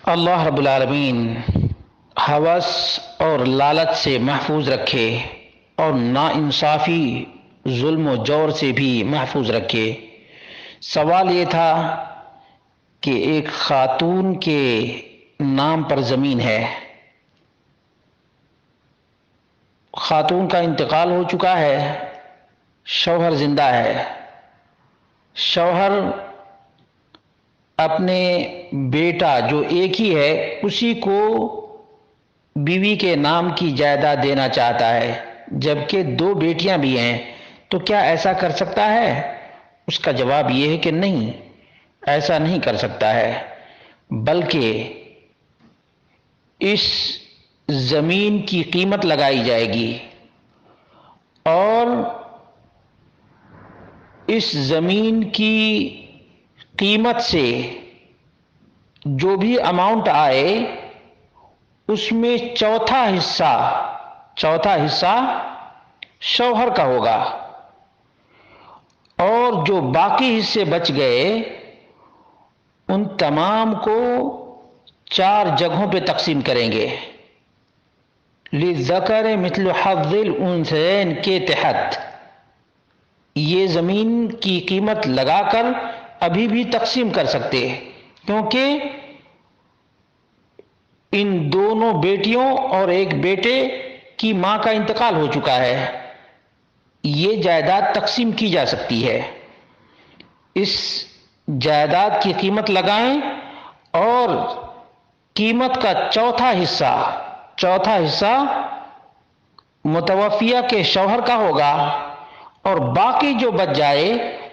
اللہ رب العالمین ہوس اور لالچ سے محفوظ رکھے اور ناانصافی ظلم و جور سے بھی محفوظ رکھے۔ سوال یہ تھا کہ ایک خاتون کے نام پر زمین ہے، خاتون کا انتقال ہو چکا ہے، شوہر زندہ ہے، شوہر اپنے بیٹا جو ایک ہی ہے اسی کو بیوی کے نام کی جائیداد دینا چاہتا ہے، جبکہ دو بیٹیاں بھی ہیں، تو کیا ایسا کر سکتا ہے؟ اس کا جواب یہ ہے کہ نہیں، ایسا نہیں کر سکتا ہے، بلکہ اس زمین کی قیمت لگائی جائے گی اور اس زمین کی قیمت سے جو بھی اماؤنٹ آئے اس میں چوتھا حصہ شوہر کا ہوگا، اور جو باقی حصے بچ گئے ان تمام کو 4 جگہوں پہ تقسیم کریں گے، للذکر مثل حظ الانثیین کے تحت۔ یہ زمین کی قیمت لگا کر ابھی بھی تقسیم کر سکتے ہیں، کیونکہ ان دونوں بیٹیوں اور ایک بیٹے کی ماں کا انتقال ہو چکا ہے، یہ جائیداد تقسیم کی جا سکتی ہے۔ اس جائیداد کی قیمت لگائیں اور قیمت کا چوتھا حصہ متوفیہ کے شوہر کا ہوگا، اور باقی جو بچ جائے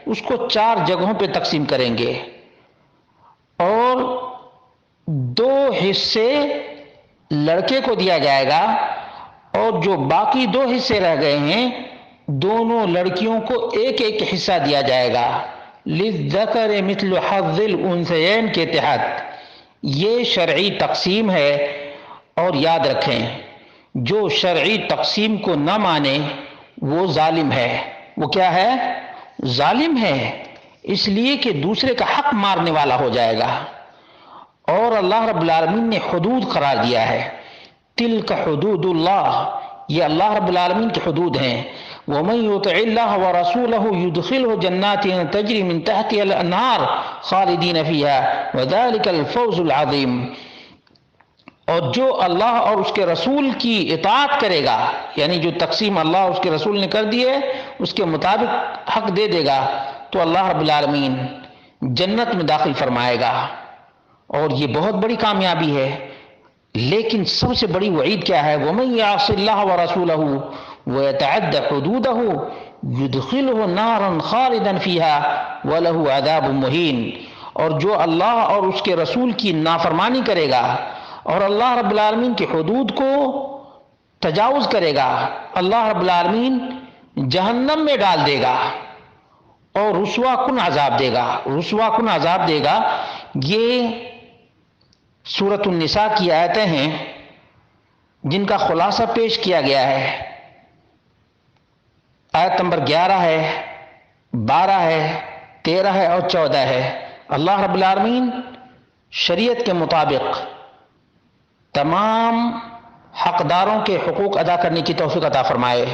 اس کو 4 جگہوں پہ تقسیم کریں گے، اور 2 حصے لڑکے کو دیا جائے گا، اور جو باقی 2 حصے رہ گئے ہیں دونوں لڑکیوں کو ایک ایک حصہ دیا جائے گا، للذکر مثل حظ الانثیین کے تحت۔ یہ شرعی تقسیم ہے، اور یاد رکھیں جو شرعی تقسیم کو نہ مانے وہ ظالم ہے۔ وہ کیا ہے؟ ظالم ہے، اس لیے کہ دوسرے کا حق مارنے والا ہو جائے گا۔ اور اللہ رب العالمین نے حدود قرار دیا ہے، تلک حدود اللہ، یہ اللہ رب العالمین کی حدود ہیں۔ وَمَن يُطِعِ اللَّهَ وَرَسُولَهُ يُدْخِلْهُ جَنَّاتٍ تَجْرِي مِن تَحْتِهَا الْأَنْهَارُ خَالِدِينَ فِيهَا وَذَلِكَ الْفَوْزُ الْعَظِيمُ۔ اور جو اللہ اور اس کے رسول کی اطاعت کرے گا، یعنی جو تقسیم اللہ اور اس کے رسول نے کر دی ہے اس کے مطابق حق دے دے گا، تو اللہ رب العالمین جنت میں داخل فرمائے گا، اور یہ بہت بڑی کامیابی ہے۔ لیکن سب سے بڑی وعید کیا ہے؟ وَمَن يَعْصِ اللَّهَ وَرَسُولَهُ وَيَتَعَدَّ حُدُودَهُ يُدْخِلْهُ نَارًا خَالِدًا فِيهَا وَلَهُ عَذَابٌ مُهِينٌ۔ اور جو اللہ اور اس کے رسول کی نافرمانی کرے گا اور اللہ رب العالمین کی حدود کو تجاوز کرے گا، اللہ رب العالمین جہنم میں ڈال دے گا اور رسوا کن عذاب دے گا۔ یہ سورۃ النساء کی آیتیں ہیں جن کا خلاصہ پیش کیا گیا ہے۔ آیت نمبر 11 ہے، 12 ہے، 13 ہے اور 14 ہے۔ اللہ رب العالمین شریعت کے مطابق تمام حقداروں کے حقوق ادا کرنے کی توفیق عطا فرمائے۔